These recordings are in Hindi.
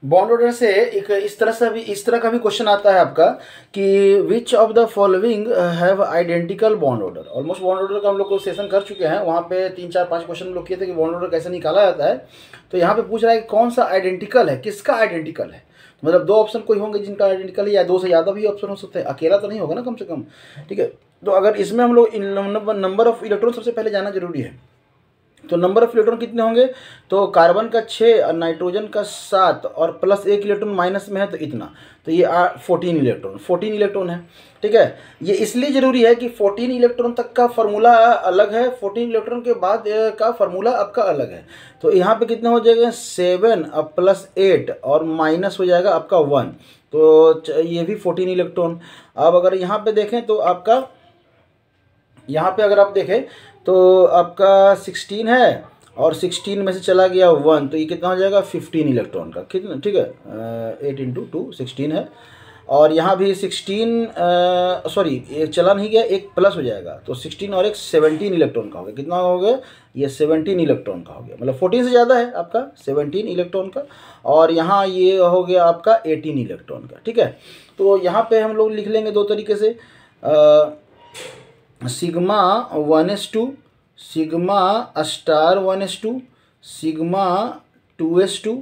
बॉन्ड ऑर्डर से एक इस तरह का भी क्वेश्चन आता है आपका कि which of the following have identical bond order. Almost bond order का हम लोग को सेशन कर चुके हैं, वहाँ पे 3 4 5 क्वेश्चन हम लोग किए थे कि बॉन्ड ऑर्डर कैसे निकाला जाता है। तो यहाँ पे पूछ रहा है कि कौन सा आइडेंटिकल है, किसका आइडेंटिकल है। मतलब दो ऑप्शन कोई होंगे जिनका आइडेंटिकल है, या दो से ज़्यादा भी ऑप्शन हो सकते हैं, अकेला तो नहीं होगा ना कम से कम। ठीक है, तो अगर इसमें हम लोग नंबर ऑफ इलेक्ट्रॉन सबसे पहले जाना जरूरी है। तो नंबर ऑफ इलेक्ट्रॉन कितने होंगे, तो कार्बन का 6 और नाइट्रोजन का 7 और प्लस 1 इलेक्ट्रॉन माइनस में है तो इतना। तो ये 14 इलेक्ट्रॉन है। ठीक है, ये इसलिए ज़रूरी है कि 14 इलेक्ट्रॉन तक का फार्मूला अलग है, 14 इलेक्ट्रॉन के बाद का फार्मूला आपका अलग है। तो यहाँ पे कितने हो जाएगा, 7 और प्लस 8 और माइनस हो जाएगा आपका 1। तो ये भी 14 इलेक्ट्रॉन। अब अगर यहाँ पे देखें तो आपका, यहाँ पे अगर आप देखें तो आपका 16 है और 16 में से चला गया 1, तो ये कितना हो जाएगा 15 इलेक्ट्रॉन का। कितना, ठीक है, 8 इंटू 2 16 है। और यहाँ भी 16 सॉरी एक चला नहीं गया, एक प्लस हो जाएगा, तो 16 और एक 17 इलेक्ट्रॉन का हो गया। कितना हो गया, ये 17 इलेक्ट्रॉन का हो गया, मतलब 14 से ज़्यादा है आपका 17 इलेक्ट्रॉन का। और यहाँ ये हो गया आपका 18 इलेक्ट्रॉन का। ठीक है, तो यहाँ पे हम लोग लिख लेंगे दो तरीके से, sigma 1s2, sigma star 1s2, sigma 2s2,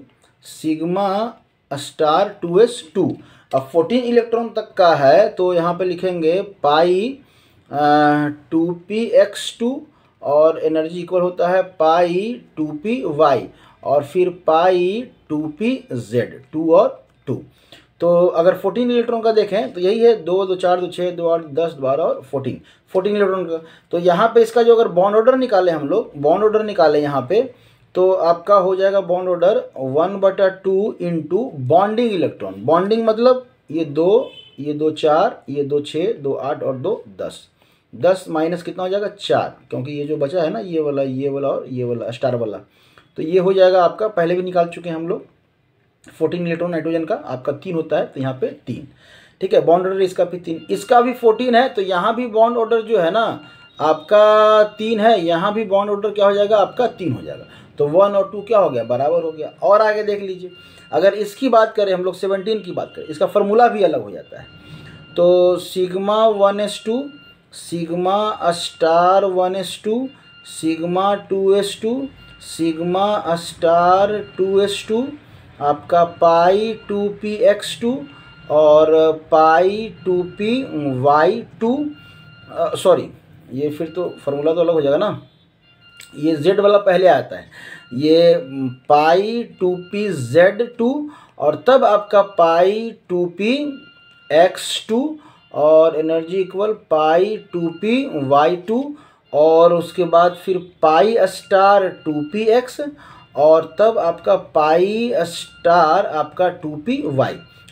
sigma star 2s2। अब 14 इलेक्ट्रॉन तक का है तो यहाँ पे लिखेंगे पाई 2px2 और एनर्जी इक्वल होता है पाई 2py और फिर पाई 2pz, 2 और 2। तो अगर 14 इलेक्ट्रॉन का देखें तो यही है, 2 2 4 2 6 2 8 10 12 और 14 इलेक्ट्रॉन का। तो यहाँ पे इसका जो अगर बॉन्ड ऑर्डर निकाले, हम लोग बॉन्ड ऑर्डर निकाले यहाँ पे, तो आपका हो जाएगा bond order 1/2 into bonding electron. Bonding मतलब ये 2 4, ये 2 6 2 8 और 2 10। 10 माइनस कितना हो जाएगा 4, क्योंकि ये जो बचा है ना ये वाला और ये वाला स्टार वाला, तो ये हो जाएगा आपका, पहले भी निकाल चुके हैं हम लोग। 14 इलेक्ट्रॉन नाइट्रोजन का आपका 3 होता है, तो यहाँ पे 3। ठीक है, बॉन्ड ऑर्डर इसका भी 3, इसका भी 14 है, तो यहाँ भी बॉन्ड ऑर्डर जो है ना आपका 3 है, यहाँ भी बॉन्ड ऑर्डर क्या हो जाएगा आपका 3 हो जाएगा। तो 1 और 2 क्या हो गया, बराबर हो गया। और आगे देख लीजिए, अगर इसकी बात करें हम लोग 17 की बात करें, इसका फार्मूला भी अलग हो जाता है। तो sigma 1s2, sigma star 1s2, sigma 2s2, sigma star 2s2, आपका पाई 2px2 और पाई 2py2। सॉरी, ये फिर तो फार्मूला तो अलग हो जाएगा ना, ये z वाला पहले आता है, ये पाई 2pz2 और तब आपका पाई 2px2 और एनर्जी इक्वल पाई 2py2 और उसके बाद फिर पाई स्टार 2px और तब आपका पाई स्टार आपका 2py।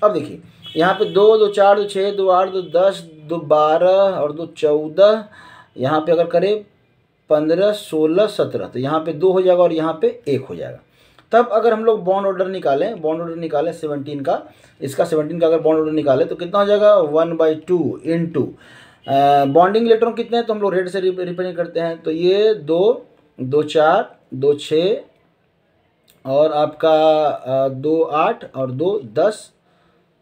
अब देखिए यहाँ पे 2 2 4 2 6 2 8 2 10 2 12 और 2 14, यहाँ पे अगर करें 15 16 17, तो यहाँ पे 2 हो जाएगा और यहाँ पे 1 हो जाएगा। तब अगर हम लोग बॉन्ड ऑर्डर निकालें 17 का, इसका 17 का अगर बॉन्ड ऑर्डर निकालें तो कितना हो जाएगा 1/2 इंटू बॉन्डिंग इलेक्ट्रॉन कितने हैं, तो हम लोग रेड से रिप्रेजेंट करते हैं, तो ये 2 2 4 2 6 और आपका 2 8 और 2 10।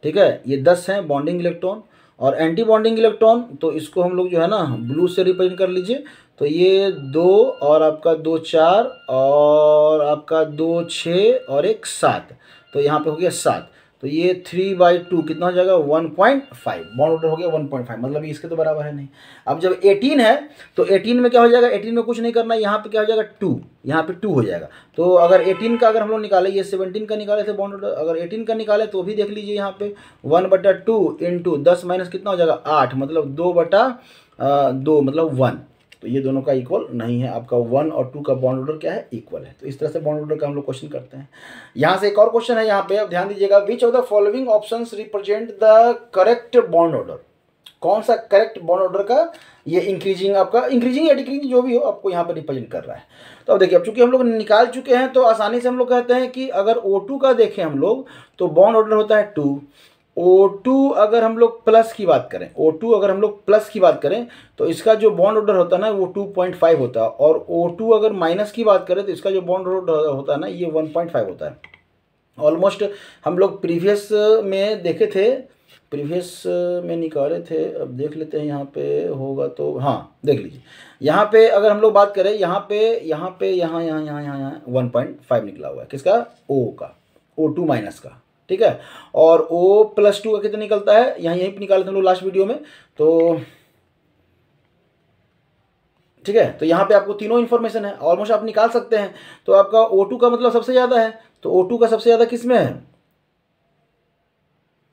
ठीक है, ये 10 हैं बॉन्डिंग इलेक्ट्रॉन। और एंटी बॉन्डिंग इलेक्ट्रॉन तो इसको हम लोग जो है ना ब्लू से रिप्रेजेंट कर लीजिए, तो ये 2 और आपका 2 4 और आपका 2 6 और 1 7, तो यहाँ पे हो गया 7। तो ये 3/2 कितना हो जाएगा 1.5, बॉन्ड ऑर्डर हो गया 1.5, मतलब ये इसके तो बराबर है नहीं। अब जब 18 है तो 18 में क्या हो जाएगा, 18 में कुछ नहीं करना, यहाँ पे क्या हो जाएगा 2, यहाँ पे 2 हो जाएगा। तो अगर 18 का अगर हम लोग निकाले, ये 17 का निकाले थे बॉन्ड ऑर्डर, अगर 18 का निकाले तो भी देख लीजिए यहाँ पे 1/2 इंटू 10 माइनस कितना हो जाएगा 8, मतलब 2/2 मतलब 1। तो ये दोनों का इक्वल नहीं है, आपका 1 और 2 का बॉन्ड ऑर्डर क्या है, इक्वल है। तो इस तरह से बॉन्ड ऑर्डर का हम लोग क्वेश्चन करते हैं। यहाँ से एक और क्वेश्चन है, यहाँ पे अब ध्यान दीजिएगा, which of the following options represent the correct bond order. कौन सा करेक्ट बॉन्ड ऑर्डर का ये इंक्रीजिंग आपका, इंक्रीजिंग या डिक्रीजिंग जो भी हो आपको यहाँ पे रिप्रेजेंट कर रहा है। तो अब देखिए, अब चूंकि हम लोग निकाल चुके हैं तो आसानी से हम लोग कहते हैं कि अगर O2 का देखें हम लोग तो बॉन्ड ऑर्डर होता है 2। O2 अगर हम लोग प्लस की बात करें, O2 अगर हम लोग प्लस की बात करें तो इसका जो बॉन्ड ऑर्डर होता है ना वो 2.5 होता है, और O2 अगर माइनस की बात करें तो इसका जो बॉन्ड ऑर्डर होता है ना ये 1.5 होता है। ऑलमोस्ट हम लोग प्रीवियस में देखे थे, प्रीवियस में निकाले थे, अब देख लेते हैं यहाँ पे होगा तो, हाँ देख लीजिए यहाँ पे अगर हम लोग बात करें यहाँ पे यहाँ 1.5 निकला हुआ है, किसका, ओ का, O2 माइनस का, ठीक है। और O+2 का कितना निकलता है, यहीं पे निकाले थे हम लोग लास्ट वीडियो में, तो ठीक है। तो यहाँ पे आपको तीनों इन्फॉर्मेशन है, ऑलमोस्ट आप निकाल सकते हैं। तो आपका O2 का मतलब सबसे ज़्यादा है, तो O2 का सबसे ज़्यादा किस में है,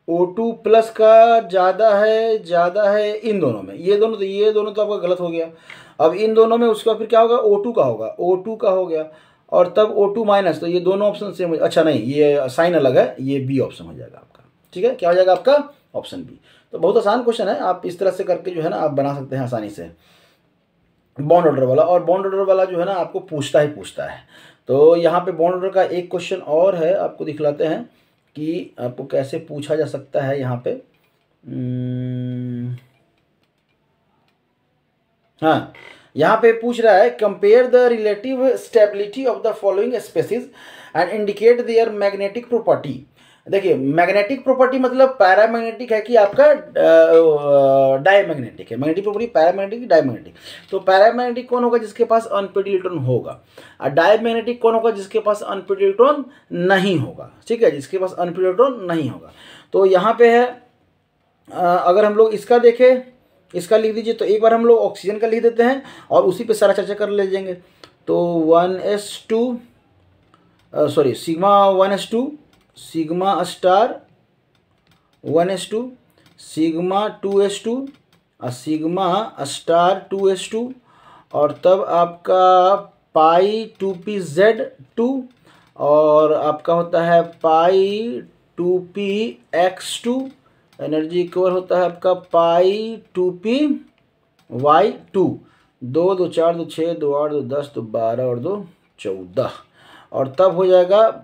O2+ का ज़्यादा है इन दोनों में, ये दोनों तो आपका गलत हो गया। अब इन दोनों में उसका फिर क्या होगा, O2 का होगा, O2 का हो गया, और तब O2 माइनस, तो ये दोनों ऑप्शन सेम, अच्छा नहीं ये साइन अलग है, ये बी ऑप्शन हो जाएगा आपका, ठीक है। क्या हो जाएगा आपका, ऑप्शन बी। तो बहुत आसान क्वेश्चन है, आप इस तरह से करके जो है ना आप बना सकते हैं आसानी से बॉन्ड ऑर्डर वाला। और बॉन्ड ऑर्डर वाला जो है ना आपको पूछता है। तो यहाँ पे बॉन्ड ऑर्डर का एक क्वेश्चन और है, आपको दिखलाते हैं कि आपको कैसे पूछा जा सकता है। यहाँ पे हाँ, यहाँ पे पूछ रहा है, compare the relative stability of the following species and indicate their magnetic property. देखिए मैग्नेटिक प्रॉपर्टी मतलब पैरामैग्नेटिक है कि आपका डायमैग्नेटिक है, मैग्नेटिक प्रॉपर्टी पैरामैग्नेटिक डायमैग्नेटिक। तो पैरामैग्नेटिक कौन होगा, जिसके पास अनपेड इलेक्ट्रॉन होगा, और डायमैग्नेटिक कौन होगा, जिसके पास अनपेड इलेक्ट्रॉन नहीं होगा, ठीक है, जिसके पास अनपेड इलेक्ट्रॉन नहीं होगा। तो यहाँ पे है, अगर हम लोग इसका देखें, इसका लिख दीजिए, तो एक बार हम लोग ऑक्सीजन का लिख देते हैं और उसी पे सारा चर्चा कर ले जाएंगे। तो 1s2 sorry sigma 1s2 sigma star 1s2 sigma 2s2 और सिग्मा स्टार 2s2, और तब आपका पाई 2pz2, और आपका होता है पाई 2px2, एनर्जी इक्वल होता है आपका पाई 2py2, 2 2 4 2 6 2 8 2 10 2 12 और 2 14, और तब हो जाएगा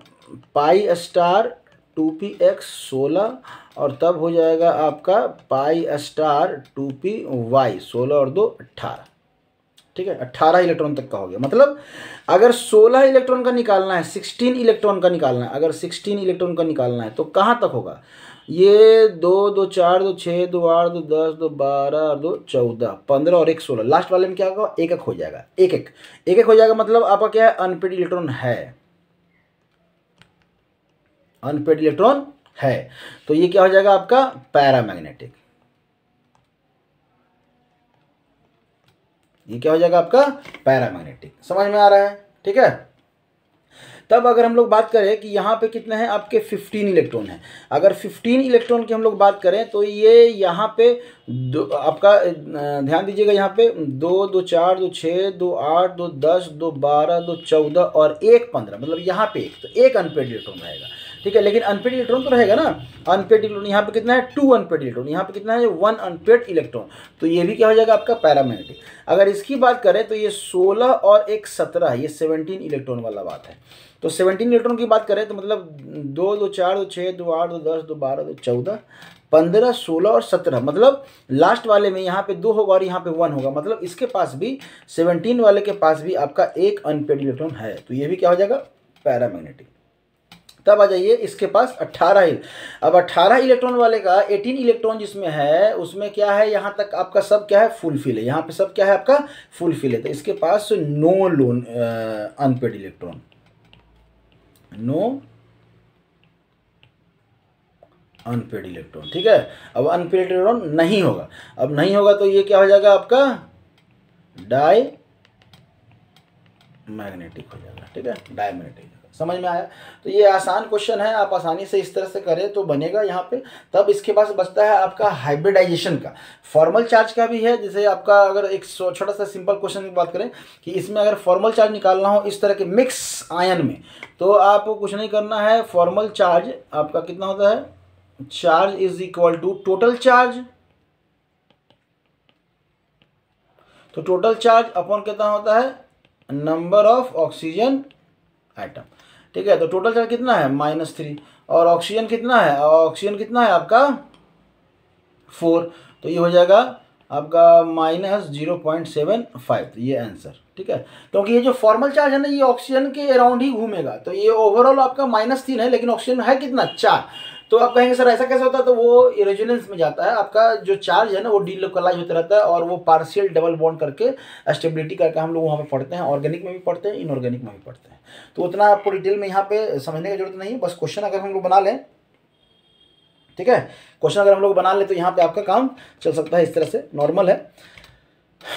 पाई स्टार 2px 16, और तब हो जाएगा आपका पाई स्टार 2py 16 और 2 18, ठीक है। 18 इलेक्ट्रॉन तक का हो गया। मतलब अगर 16 इलेक्ट्रॉन का निकालना है, 16 इलेक्ट्रॉन का निकालना है, अगर 16 इलेक्ट्रॉन का निकालना है तो कहाँ तक होगा, ये 2 2 4 2 6 2 8 2 10 2 12 और 2 14 15 और 1 16, लास्ट वाले में क्या होगा, एक एक हो जाएगा, एक एक हो जाएगा। मतलब आपका क्या है, अनपेड इलेक्ट्रॉन है, अनपेड इलेक्ट्रॉन है। तो ये क्या हो जाएगा आपका पैरामैग्नेटिक, ये क्या हो जाएगा आपका पैरामैग्नेटिक। समझ में आ रहा है, ठीक है। तब अगर हम लोग बात करें कि यहाँ पे कितने हैं आपके 15 इलेक्ट्रॉन हैं, अगर 15 इलेक्ट्रॉन की हम लोग बात करें तो ये यहाँ पे आपका ध्यान दीजिएगा, यहाँ पे 2 2 4 2 6 2 8 2 10 2 12 2 14 और 1 15, मतलब यहाँ पे एक, तो एक अनपेड इलेक्ट्रॉन रहेगा, ठीक है। लेकिन अनपेड इलेक्ट्रॉन तो रहेगा ना, अनपेड इलेक्ट्रॉन यहाँ पे कितना है, 2 अनपेड इलेक्ट्रॉन, यहाँ पे कितना है 1 अनपेड इलेक्ट्रॉन, तो ये भी क्या हो जाएगा आपका पैरामैग्नेटिक। अगर इसकी बात करें तो ये 16 और 1 17, ये 17 इलेक्ट्रॉन वाला बात है। तो 17 इलेक्ट्रॉन की बात करें तो मतलब 2 2 4 2 6 2 8 2 10 2 12 2 14 15 16 और 17, मतलब लास्ट वाले में यहाँ पे 2 होगा और यहाँ पे 1 होगा, मतलब इसके पास भी 17 वाले के पास भी आपका एक अनपेड इलेक्ट्रॉन है, तो ये भी क्या हो जाएगा पैरामैग्नेटिक। तब आ जाइए इसके पास 18 ही, अब 18 इलेक्ट्रॉन वाले का 18 इलेक्ट्रॉन जिसमें है उसमें क्या है, यहाँ तक आपका सब क्या है, फुलफिल है, यहाँ पे सब क्या है आपका फुलफिल है। तो इसके पास no lone unpaired electron, no unpaired electron, ठीक है। अब अनपेड इलेक्ट्रॉन नहीं होगा, अब नहीं होगा तो ये क्या हो जाएगा आपका डाई मैग्नेटिक हो जाएगा, ठीक है, डायमैग्नेटिक। समझ में आया। तो ये आसान क्वेश्चन है, आप आसानी से इस तरह से करें तो बनेगा यहाँ पे। तब इसके पास बचता है आपका हाइब्रिडाइजेशन का, फॉर्मल चार्ज का भी है। जैसे आपका अगर एक छोटा सा सिंपल क्वेश्चन की बात करें कि इसमें अगर फॉर्मल चार्ज निकालना हो इस तरह के मिक्स आयन में, तो आपको कुछ नहीं करना है, फॉर्मल चार्ज आपका कितना होता है, charge is equal to total charge, तो टोटल चार्ज अपॉन कितना होता है, नंबर ऑफ ऑक्सीजन एटम, ठीक है। तो टोटल चार्ज कितना है -3, और ऑक्सीजन कितना है, ऑक्सीजन कितना है आपका 4, तो ये हो जाएगा आपका -0.75, तो ये आंसर, ठीक है। ठीक है, क्योंकि ये जो फॉर्मल चार्ज है ना ये ऑक्सीजन के अराउंड ही घूमेगा, तो ये ओवरऑल आपका -3 है, लेकिन ऑक्सीजन है कितना 4। तो आप कहेंगे सर ऐसा कैसे होता है, तो वो रेजोनेंस में जाता है, आपका जो चार्ज है ना वो डीलोकलाइज होता रहता है और वो पार्शियल डबल बॉन्ड करके स्टेबिलिटी करके हम लोग वहाँ पे पढ़ते हैं, ऑर्गेनिक में भी पढ़ते हैं, इनऑर्गेनिक में भी पढ़ते हैं। तो उतना आपको डिटेल में यहाँ पे समझने की जरूरत नहीं है, बस क्वेश्चन अगर हम लोग बना लें, ठीक है, क्वेश्चन अगर हम लोग बना लें तो यहाँ पे आपका काम चल सकता है, इस तरह से नॉर्मल है।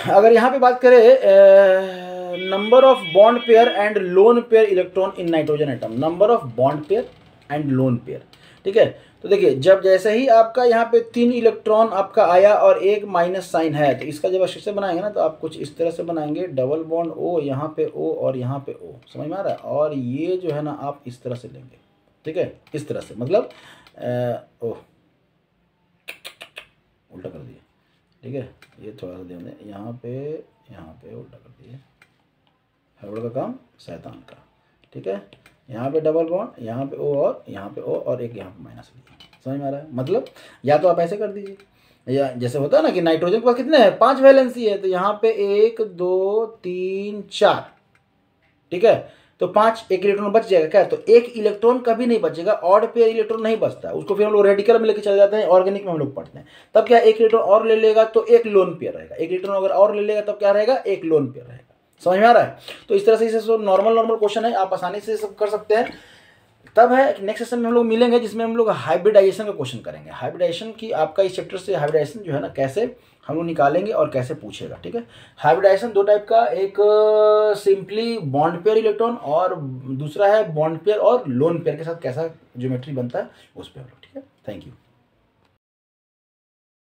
अगर यहाँ पे बात करें number of bond pair and lone pair electron in nitrogen atom, number of bond pair and lone pair, ठीक है। तो देखिए जब जैसे ही आपका यहाँ पे 3 इलेक्ट्रॉन आपका आया और एक माइनस साइन है, तो इसका जब स्ट्रक्चर बनाएंगे ना तो आप कुछ इस तरह से बनाएंगे, डबल बॉन्ड O, यहाँ पे O और यहाँ पे O, समझ में आ रहा है। और ये जो है ना आप इस तरह से लेंगे, ठीक है, इस तरह से, मतलब ओह उल्टा कर दिए, ठीक है, ये थोड़ा सा ध्यान दें, यहाँ पे उल्टा कर दिए, हड़बड़ का काम शैतान का, ठीक है। यहाँ पे डबल बॉन्ड, यहाँ पे O और यहाँ पे O और एक यहाँ पे माइनस लिए, समझ में आ रहा है। मतलब या तो आप ऐसे कर दीजिए, या जैसे होता है ना कि नाइट्रोजन के पास कितने हैं 5 वैलेंसी है, तो यहाँ पे 1 2 3 4, ठीक है, तो 5 एक इलेक्ट्रॉन बच जाएगा क्या, तो एक इलेक्ट्रॉन कभी नहीं बचेगा, ऑड पेयर इलेक्ट्रॉन नहीं बचता, उसको फिर हम लोग रेडिकल में लेके चले जाते हैं, ऑर्गेनिक में हम लोग पढ़ते हैं। तब क्या एक इलेक्ट्रॉन और ले लेगा तो एक लोन पेयर रहेगा, एक इलेक्ट्रॉन अगर और ले लेगा तब क्या रहेगा, एक लोन पेयर रहेगा, समझ में आ रहा है। तो इस तरह से इसे नॉर्मल क्वेश्चन है, आप आसानी से सब कर सकते हैं। तब है नेक्स्ट सेशन में हम लोग मिलेंगे जिसमें हम लोग हाइब्रिडाइजेशन का क्वेश्चन करेंगे, हाइब्रिडाइजेशन की आपका इस चैप्टर से हाइब्रिडाइजेशन जो है ना कैसे हम लोग निकालेंगे और कैसे पूछेगा, ठीक है। हाइब्रिडाइजेशन 2 टाइप का, एक सिंपली बॉन्ड पेयर इलेक्ट्रॉन और दूसरा है बॉन्ड पेयर और लोन पेयर के साथ कैसा ज्योमेट्री बनता है उस पर हम लोग, ठीक है। Thank you.